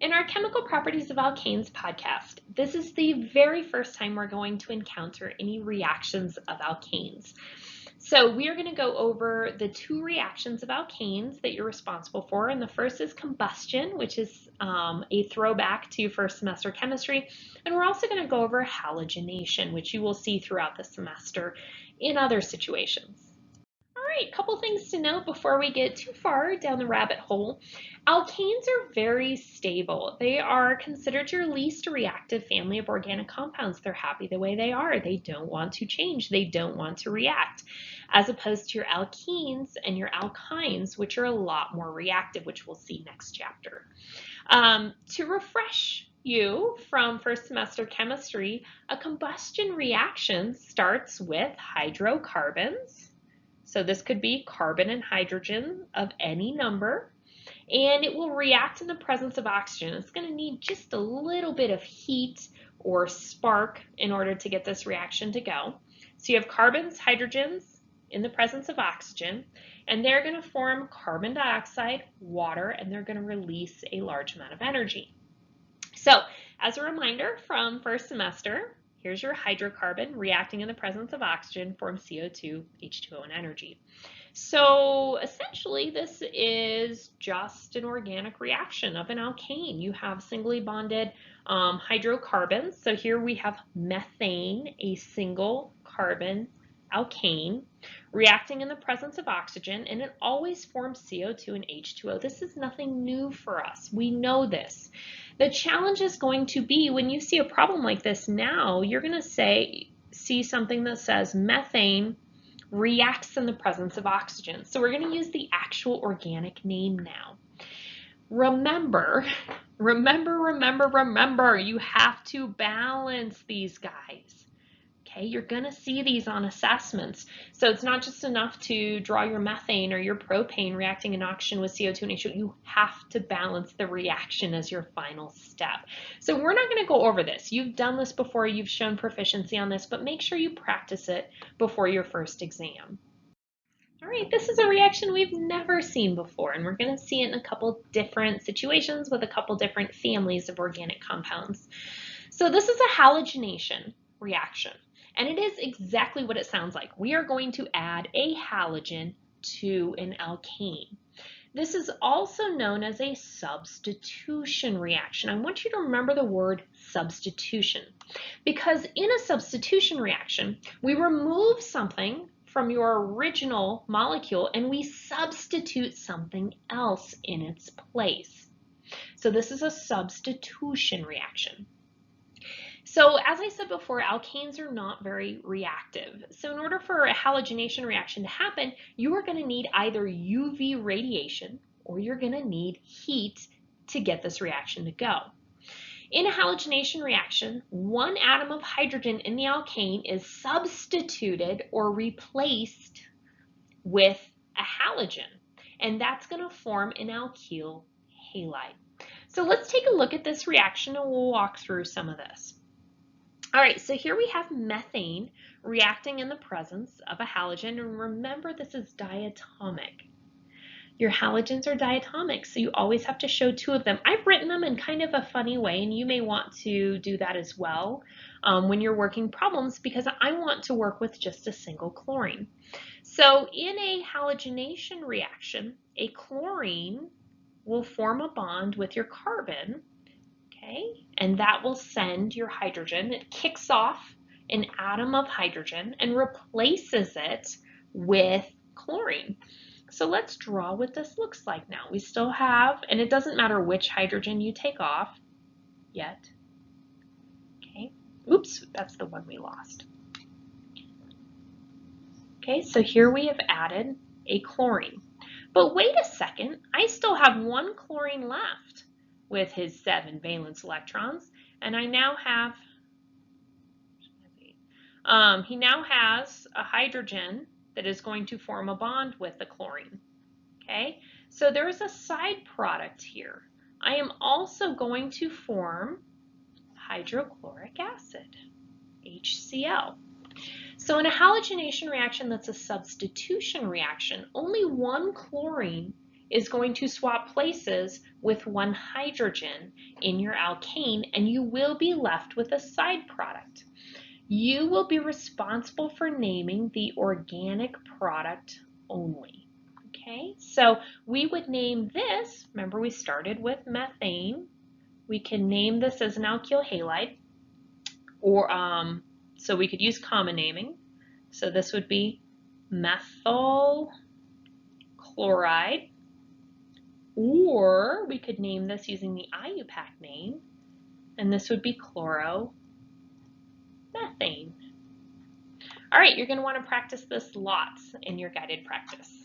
In our Chemical Properties of Alkanes podcast, this is the very first time we're going to encounter any reactions of alkanes. So we are going to go over the two reactions of alkanes that you're responsible for. And the first is combustion, which is a throwback to first semester chemistry. And we're also going to go over halogenation, which you will see throughout the semester in other situations. All right, couple things to note before we get too far down the rabbit hole. Alkanes are very stable. They are considered your least reactive family of organic compounds. They're happy the way they are. They don't want to change. They don't want to react, as opposed to your alkenes and your alkynes, which are a lot more reactive, which we'll see next chapter. To refresh you from first semester chemistry, a combustion reaction starts with hydrocarbons. So this could be carbon and hydrogen of any number, and it will react in the presence of oxygen. It's going to need just a little bit of heat or spark in order to get this reaction to go. So you have carbons, hydrogens in the presence of oxygen, and they're going to form carbon dioxide, water, and they're going to release a large amount of energy. So as a reminder from first semester, here's your hydrocarbon reacting in the presence of oxygen, forms CO2, H2O, and energy. So essentially, this is just an organic reaction of an alkane. You have singly bonded hydrocarbons. So here we have methane, a single carbon alkane, reacting in the presence of oxygen, and it always forms CO2 and H2O. This is nothing new for us. We know this. The challenge is going to be when you see a problem like this now, you're going to see something that says methane reacts in the presence of oxygen. So we're going to use the actual organic name now. Remember, you have to balance these guys. Okay, you're going to see these on assessments. So it's not just enough to draw your methane or your propane reacting in oxygen with CO2 and H2O. You have to balance the reaction as your final step. So we're not going to go over this. You've done this before. You've shown proficiency on this, but make sure you practice it before your first exam. All right, this is a reaction we've never seen before, and we're going to see it in a couple different situations with a couple different families of organic compounds. So this is a halogenation reaction. And it is exactly what it sounds like. We are going to add a halogen to an alkane. This is also known as a substitution reaction. I want you to remember the word substitution, because in a substitution reaction, we remove something from your original molecule and we substitute something else in its place. So this is a substitution reaction. So as I said before, alkanes are not very reactive. So in order for a halogenation reaction to happen, you are going to need either UV radiation or you're going to need heat to get this reaction to go. In a halogenation reaction, one atom of hydrogen in the alkane is substituted or replaced with a halogen, and that's going to form an alkyl halide. So let's take a look at this reaction and we'll walk through some of this. All right, so here we have methane reacting in the presence of a halogen, and remember this is diatomic. Your halogens are diatomic, so you always have to show two of them. I've written them in kind of a funny way, and you may want to do that as well when you're working problems, because I want to work with just a single chlorine. So in a halogenation reaction, a chlorine will form a bond with your carbon. Okay, and that will send your hydrogen. It kicks off an atom of hydrogen and replaces it with chlorine. So let's draw what this looks like now. We still have, and it doesn't matter which hydrogen you take off yet. Okay, oops, that's the one we lost. Okay, so here we have added a chlorine. But wait a second, I still have one chlorine left with his 7 valence electrons, and I now have, he now has a hydrogen that is going to form a bond with the chlorine. Okay, so there is a side product here. I am also going to form hydrochloric acid, HCl. So in a halogenation reaction that's a substitution reaction, only one chlorine is going to swap places with one hydrogen in your alkane, and you will be left with a side product. You will be responsible for naming the organic product only. Okay, so we would name this, remember we started with methane, we can name this as an alkyl halide, or so we could use common naming. So this would be methyl chloride, or we could name this using the IUPAC name, and this would be chloromethane. All right, you're going to want to practice this lots in your guided practice.